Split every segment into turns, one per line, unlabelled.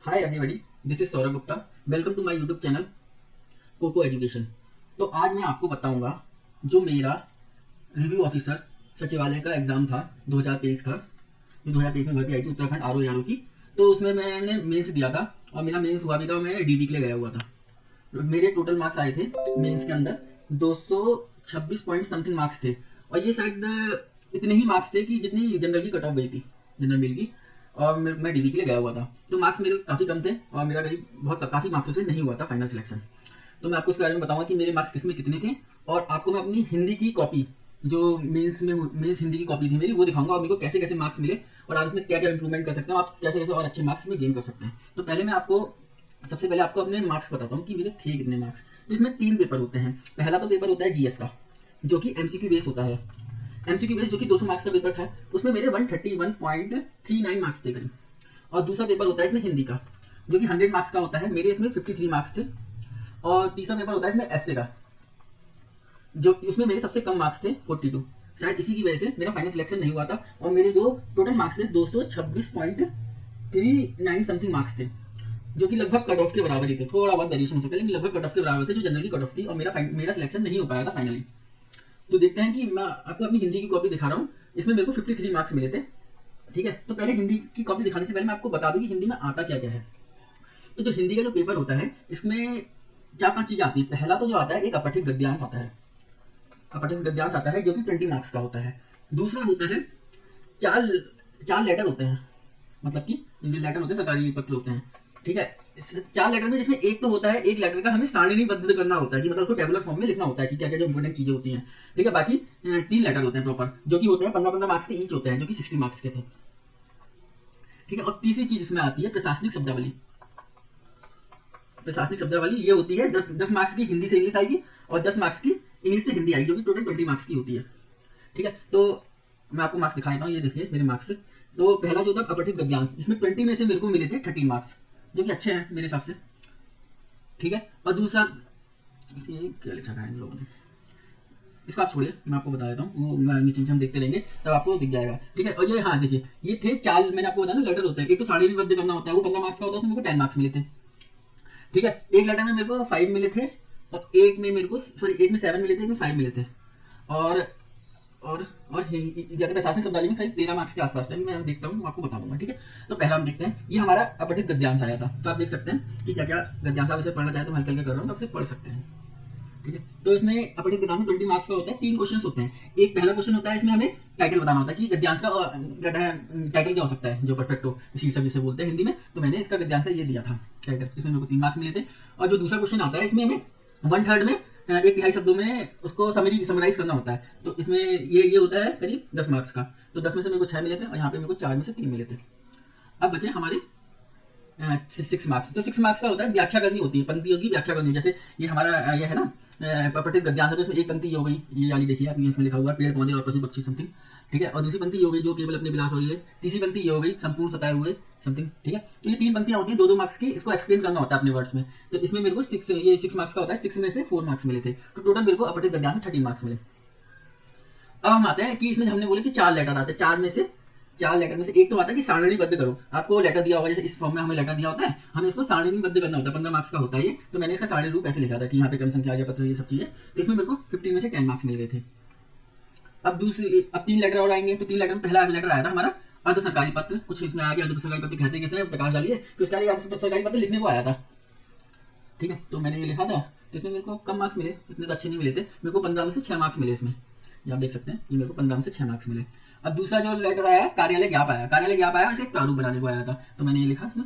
Hi everybody, this is Saurabh Gupta. Welcome to my YouTube channel Koko education. तो आज मैं आपको बताऊंगा जो मेरा रिव्यू ऑफिसर सचिवालय का एग्जाम था 2023 का, जो 2023 में भर्ती आई थी उत्तराखंड आर की। तो उसमें मैंने मेंस दिया था और मेरा मेंस हुआ भी था, मैं डीबी के लिए गया हुआ था। मेरे टोटल मार्क्स आए थे मेंस के अंदर 226 पॉइंट समथिंग मार्क्स थे। और ये शायद इतने ही मार्क्स थे कि जितनी जनरल की कट ऑफ गई थी, जनरल मेल की। और मैं डीबी के लिए गया हुआ था, तो मार्क्स मेरे काफी कम थे और मेरा करीब काफी मार्क्सों से नहीं हुआ था फाइनल सिलेक्शन। तो मैं आपको इसके बारे में बताऊंगा कि मेरे मार्क्स किसमें कितने थे, और आपको मैं अपनी हिंदी की कॉपी, जो मेंस हिंदी की कॉपी थी मेरी, वो दिखाऊंगा और मेरे को कैसे कैसे मार्क्स मिले और आप इसमें क्या क्या इंप्रूवमेंट कर सकते हैं, आप कैसे कैसे और अच्छे मार्क्स में गेन कर सकते हैं। तो सबसे पहले आपको अपने मार्क्स बताता हूँ कि मेरे थे कितने मार्क्स। तो इसमें 3 पेपर होते हैं। पहला तो पेपर होता है जीएस का, जो कि एमसीक्यू बेस होता है। एमसीक्यू बेस जो कि 200 मार्क्स का पेपर था, उसमें मेरे 131.39 मार्क्स थे करीब। और दूसरा पेपर होता है इसमें हिंदी का, जो कि 100 मार्क्स का होता है, मेरे इसमें 53 मार्क्स थे। और तीसरा पेपर होता है इसमें एसए का, जो उसमें मेरे सबसे कम मार्क्स थे 42। शायद इसी की वजह से मेरा फाइनल सिलेक्शन नहीं हुआ था। और मेरे जो टोटल मार्क्स थे 226.39 समथिंग मार्क्स थे, जो कि लगभग कट ऑफ के बराबर ही थे। थोड़ा बहुत वेरिएशन हो सकता है, लेकिन लगभग कट ऑफ के बराबर थे, जो जनरली कट ऑफ थी। और मेरा सिलेक्शन नहीं हो पाया था फाइनली। तो देखते हैं कि मैं आपको अपनी हिंदी की कॉपी दिखा रहा हूँ। इसमें मेरे को 53 मार्क्स मिले थे। ठीक है, तो पहले हिंदी की कॉपी दिखाने से पहले मैं आपको बता दूं कि हिंदी में आता क्या क्या है। तो जो हिंदी का जो पेपर होता है, इसमें 4-5 चीजें आती है। पहला तो जो आता है, एक अपठित गद्यांश आता है। अपठित गद्यांश आता है, जो कि 20 मार्क्स का होता है। दूसरा होता है चार चार लेटर होते हैं, मतलब कि जो लेटर होते हैं, सरकारी पत्र होते हैं। ठीक है, 4 लेटर में, जिसमें एक तो होता है, एक लेटर का हमें सारणीबद्ध करना होता है, कि मतलब उसको टेबुलर फॉर्म में लिखना होता है कि क्या क्या जो इंपोर्टेंट चीजें होती हैं। ठीक है, बाकी 3 लेटर होते हैं प्रॉपर, जो कि होते हैं 15-15 मार्क्स के ईच होते हैं, जो कि 60 मार्क्स के थे। ठीक है, और तीसरी चीज इसमें आती है प्रशासनिक शब्दावली। प्रशासनिक शब्दावली ये होती है 10 मार्क्स की हिंदी से इंग्लिश आएगी, और 10 मार्क्स की इंग्लिश से हिंदी आएगी, जो कि टोटल 20 मार्क्स की होती है। ठीक है, तो मैं आपको मार्क्स दिखा देता हूँ। ये देखिए मेरे मार्क्स। तो पहला जो था अपठित गद्यांश, इसमें 20 में से मेरे को मिले थे 13 मार्क्स, जो कि अच्छे हैं मेरे हिसाब से। ठीक है, और दूसरा, इसे क्या लिखा है इन लोगों ने, इसको आप छोड़िए, मैं आपको बता देता हूँ। वो नीचे नीचे हम देखते रहेंगे, तब आपको दिख जाएगा। ठीक है, और ये हाँ देखिए, ये थे 4, मैंने आपको बताया ना लेटर होता है। एक तो सारणीबद्ध करना होता है, वो 15 मार्क्स का होता है, उसमें मेरे को 10 मार्क्स मिले थे। ठीक है, एक लेटर में मेरे को 5 मिले थे, और एक में मेरे को एक में 7 मिले थे, एक में 5 मिले थे। और और प्रशासनिक शब्दावली में करीब 13 मार्क्स के आसपास था। मैं देखता हूँ, आपको बता दूंगा। ठीक है, तो पहला हम देखते हैं, ये हमारा अपठित गद्यांश आया था। तो आप देख सकते हैं कि क्या क्या गद्यांश आप इसे पढ़ना चाहे तो मैं हल्के हल्के कर रहा हूँ, तो आप इसे पढ़ सकते हैं। ठीक है, तो इसमें अपठित गद्यांश में 20 मार्क्स का होता है। 3 क्वेश्चन होते हैं। एक पहला क्वेश्चन होता है, इसमें हमें टाइटल बताना होता है कि गद्यांश का टाइटल क्या हो सकता है, जो परफेक्ट हो, शीर्षक जिसे बोलते हैं हिंदी में। तो मैंने इसका गद्यांश का ये दिया था टाइटल, इसमें मेरे को 3 मार्क्स मिले थे। और जो दूसरा क्वेश्चन आता है, इसमें हमें 1/3 में, 1/3 शब्दों में उसको समराइज करना होता है। तो इसमें ये होता है करीब 10 मार्क्स का। तो 10 में से मेरे को 6 मिले थे, और यहाँ पे मेरे को 4 में से 3 मिले थे। अब बचे हमारे 6 मार्क्स। तो 6 मार्क्स का होता है, व्याख्या करनी होती है, पंक्तियों की व्याख्या करनी। जैसे ये हमारा ये है ना अपठित गद्यांश है, तो इसमें एक पंक्ति ये हो गई, ये वाली देखिए आपने, इसमें लिखा हुआ पेड़ पौधे और पशु पक्षी समथिंग। ठीक है, और दूसरी पंक्ति ये हो गई, जो केवल अपने विलास हो गई है। तीसरी पंक्ति ये हो गई, संपूर्ण सताए हुए समथिंग। ठीक है, तो ये 3 पंक्तियां होती है 2-2 मार्क्स की। इसको एक्सप्लेन करना होता है अपने वर्ड्स में। तो इसमें मेरे को 6 मार्क्स का होता है। 6 में से 4 मार्क्स मिले थे, तो टोटल मेरे को अपठित गद्यांश में 13 मार्क्स मिले। अब हम आते हैं कि इसमें हमने बोले कि 4 लेटर आते हैं। 4 लेटर में से एक तो आता है कि सारणीबद्ध करो। आपको लेटर दिया होगा, जैसे इस फॉर्म में हमें लेटर दिया होता है, हमें इसको सारणीबद्ध करना होता है। 15 मार्क्स का होता है ये। तो मैंने इसका सारणी रूप ऐसे लिखा था कि यहाँ पे क्रम संख्या, आगे पत्र, ये सब चीजें। तो इसमें मेरे को 15 में से 10 मार्क्स मिल गए थे। अब 3 लेटर और आएंगे। तो 3 लेटर में पहला लेटर आया था हमारा अर्ध सरकारी पत्र। कुछ इसमें आगे अर्ध सरकारी पत्र कहते कैसे, प्रकाश डालिए। तो इसका अर्ध सरकारी पत्र लिखने को आया था। ठीक है, तो मैंने ये लिखा था। तो इसमें मेरे को कम मार्क्स मिले, इतने तो अच्छे नहीं मिले थे। मेरे को 15 में से 6 मार्क्स मिले इसमें। ये आप देख सकते हैं, ये मेरे को 15 में से 6 मार्क्स मिले। अब दूसरा जो लेटर आया, कार्यालय ज्ञाप आया। कार्यालय ज्ञाप आया, इसका एक प्रारूप बनाने को आया था। तो मैंने ये लिखा इसमें,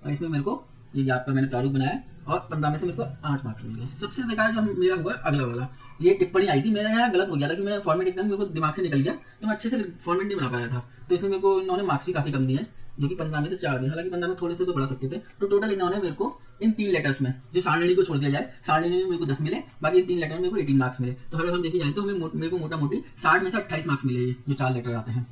और इसमें मेरे को ये ज्ञाप का मैंने प्रारूप बनाया, और 15 में से मेरे को 8 मार्क्स मिल गए। सबसे बेकार जो मेरा हुआ अगला वाला, ये टिप्पणी आई थी। मेरा यहाँ गलत हो गया था कि मैं फॉर्मेट एकदम मेरे को दिमाग से निकल गया, तो मैं अच्छे से फॉर्मेट नहीं बना पाया था। तो इसमें मेरे को इन्होंने मार्क्स भी काफी कम दिए, जो कि 15 में से 4 दिए। हालांकि 15 में थोड़े से तो बढ़ा सकते थे। तो टोटल इन्होंने मेरे को इन 3 लेटर्स में, जो सारणी को छोड़ दिया जाए, सारणी में मेरे को 10 मिले, बाकी इन 3 लेटर में मेरे को 18 मार्क्स मिले। तो अगर हम देखे जाए तो मेरे को मोटा मोटी 60 में से 28 मार्क्स मिले, ये जो 4 लेटर आते हैं।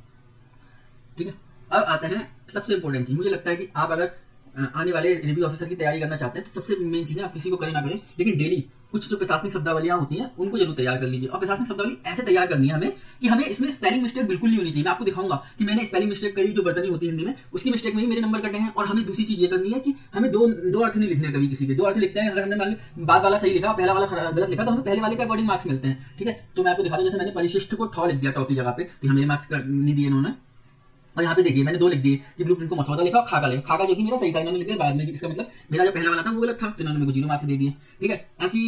ठीक है, अब आते हैं सबसे इंपॉर्टेंट चीज। मुझे लगता है कि आप अगर आने वाले रिव्यू ऑफिसर की तैयारी करना चाहते हैं, तो सबसे मेन चीज है, आप किसी को करें ना करें, लेकिन डेली कुछ जो प्रशासनिक शब्दावलियां होती हैं उनको जरूर तैयार कर लीजिए। और प्रशासनिक शब्दावली ऐसे तैयार करनी है हमें कि हमें इसमें स्पेलिंग मिस्टेक बिल्कुल नहीं होनी चाहिए। मैं आपको दिखाऊंगा कि मैंने स्पेलिंग मिस्टेक करी जो बर्तनी होती है हिंदी में, उसकी मिस्टेक में ही मेरे नंबर कटे हैं। और हमें दूसरी चीज ये करनी है कि हमें दो अर्थ नहीं लिखने कभी किसी के। दो अर्थ लिखते हैं, अगर हमने मान ली बाद वाला सही लिखा, पहला वाला गलत लिखा, तो हमें पहले वाले के अकॉर्डिंग मार्क्स मिलते हैं। ठीक है, तो मैं आपको दिखाता हूं, जैसे मैंने परिशिष्ट को ठौ लिख दिया टॉ की जगह पे, तो हमें मार्क्स नहीं दिए इन्होंने। और यहाँ पे देखिए मैंने दो लिख दिए कि ब्लूप्रिंट को मसौदा लिखा और खाका लिखा। खाका जो कि मेरा सही था, इन्होंने लिख दिया बाद में, इसका मतलब मेरा जो पहला वाला था वो गलत था, तो इन्होंने मेरे को 0 मार्क्स दे दिए। ठीक है, ऐसी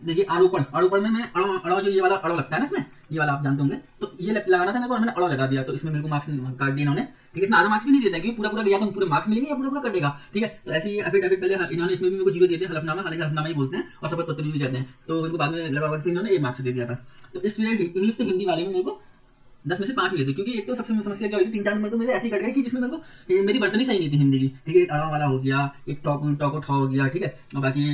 देखिए आरोपण, आरोपण में मैं अड़ो जो ये वाला अड़ो लगता है ना इसमें, ये वाला आप जानते होंगे, तो ये लगाना था मेरे को, मैंने अड़ो लगा दिया, तो इसमें मेरे को मार्क्स काट दिए इन्होंने। ठीक है, इसमें आधा मार्क्स भी नहीं देता क्योंकि पूरा पूरा या तो पूरे मार्क्स मिलेंगे या पूरा पूरा कटेगा। ठीक है, तो ऐसे ही एफिडेविट पहले इन्होंने इसमें भी मेरे को 0 दे दिया, हलफनामा, हालांकि हलफनामा ही बोलते हैं और शपथ पत्र भी कहते हैं, तो इनको बाद में लगा इन्होंने ये मार्क्स दे दिया था। तो इसमें इंग्लिश से हिंदी वाले में मेरे को 10 में से 5 मिले थे, क्योंकि एक तो सबसे समस्या क्या हुई थी, 3-4 नंबर तो मेरे ऐसे ही कट गए कि जिसमें मेरे को मेरी बर्तनी सही नहीं थी हिंदी की। ठीक है, एक अड़ा वाला हो गया, एक टॉको ठा हो गया। ठीक है, और बाकी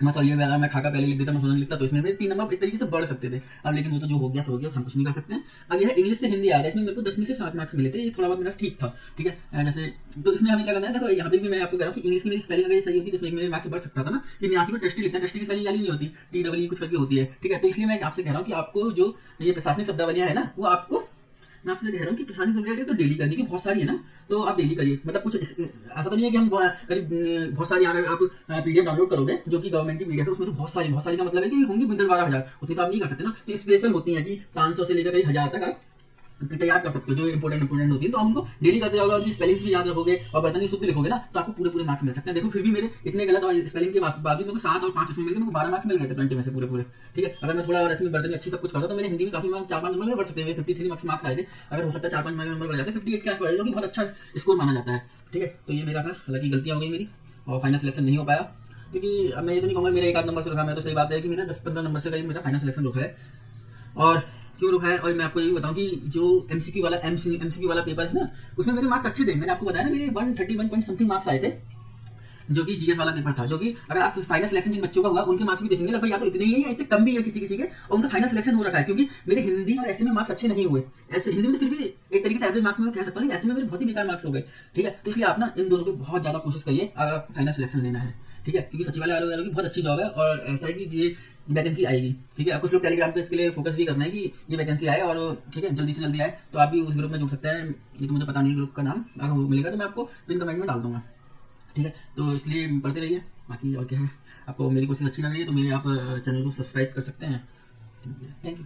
मसौदा वाला मैं खाका पहले लिख देता, मसौदा लिखता, तो इसमें मेरे 3 नंबर एक तरीके से बढ़ सकते थे। अब लेकिन वो तो जो हो गया सो हो गया, हम कुछ नहीं कर सकते हैं। अब यह इंग्लिश से हिंदी आ रहा है, इसमें मेरे को 10 में से 7 मार्क्स मिले थे, ये थोड़ा बहुत मेरा ठीक था। ठीक है, जैसे तो इसमें हमें क्या करना है, देखो यहाँ पे भी मैं आपको कह रहा हूँ कि इंग्लिश की मेरी स्पेलिंग अगर सही होती तो इसमें मेरे मार्क्स बढ़ सकता था ना, कि 89 को टेस्टी लिखता है, टेस्टी की स्पेलिंग वाली नहीं होती, TEE कुछ करके होती है। ठीक है, तो इसलिए मैं आपसे कह रहा हूँ कि आपको जो ये प्रशासनिक शब्दावलियां है ना, वो आपको मैं आपसे कह रहा हूँ कि प्रशासनिक शब्दावली तो डेली करनी की बहुत सारी है ना, तो आप डेली करिए। मतलब कुछ ऐसा तो नहीं है कि हम करीब बहुत सारी, अगर आप PDF डाउनलोड करोगे जो कि गवर्नमेंट की PDF है, उसमें तो बहुत सारी का मतलब है कि होंगी 10-12 हज़ार, उतनी तो आप नहीं कर सकते ना। तो स्पेशल होती है कि 500 से लेकर करीब 1000 तक आप तैयार कर सकते हो, जो इंपोर्टेंट होती है, तो हमको डेली करते जाओगे और स्पेलिंग्स भी याद रखोगे और बर्तनी शुद्ध लिखोगे ना, तो आपको पूरे मार्क्स मिल सकते हैं। देखो फिर भी मेरे इतने गलत और स्पेलिंग के बाद भी मेरे को 7 और 5 इसमें मिल गए, मेरे को 12 मार्क्स मिल गए थे 20 में से पूरे। ठीक है, अगर मैं थोड़ा और इसमें बर्तनी अच्छी सब कुछ करता तो मेरे हिंदी में काफी 4-5 नंबर में बढ़ सकते हैं, 53 मार्क्स आए थे। अगर हो सकता है 4-5 नंबर बढ़ जाते, 58 के आसपास, जो कि बहुत अच्छा स्कोर माना जाता है। ठीक है, तो ये मेरा था, हालांकि गलतियां हो गई मेरी और फाइनल सिलेक्शन नहीं हो पाया, क्योंकि अब मैं ये तो नहीं कहूँगा मेरा 1-8 नंबर से रुका, मैं तो सही बात है कि मेरा 10-15 नंबर से करीब मेरा फाइनल सिलेक्शन रुका है। और क्यों रुका है, और मैं आपको ये बताऊं कि जो MCQ वाला पेपर है ना, उसमें मेरे मार्क्स अच्छे थे। मैंने आपको बताया ना, मेरे 131 पॉइंट समथिंग मार्क्स आए थे, जो कि GS वाला पेपर था, जो कि अगर आप फाइनल सिलेक्शन जिन बच्चों का हुआ उनके मार्क्स भी देखेंगे लगभग या तो इतने ही है या इससे कम भी है किसी के, और उनका फाइनल सिलेक्शन हो रखा है। क्योंकि मेरे हिंदी और ऐसे में मार्क्स अच्छे नहीं हुए, ऐसे हिंदी में तो फिर भी एक तरीके से एवरेज मार्क्स में कह सकता हूँ, ऐसे में मेरे बहुत ही बेकार मार्क्स हो गए। ठीक है, तो इसलिए आप ना इन दोनों पे बहुत ज्यादा कोशिश करिए अगर आप फाइनल सिलेक्शन लेना है। ठीक है, क्योंकि सचिवालय आयोग की बहुत अच्छी जॉब है और ऐसा है कि ये वैकेंसी आएगी। ठीक है, कुछ लोग टेलीग्राम पे इसके लिए फोकस भी करना है कि ये वैकेंसी आए और ठीक है जल्दी से जल्दी आए, तो आप भी उस ग्रुप में जुड़ सकते हैं। ये तो मुझे पता नहीं ग्रुप का नाम, अगर वो मिलेगा तो मैं आपको पिन कमेंट में डाल दूंगा। ठीक है, तो इसलिए पढ़ते रहिए। बाकी और क्या है, आपको मेरी कोशिश अच्छी लग रही है तो मेरे आप चैनल को सब्सक्राइब कर सकते हैं। Thank you.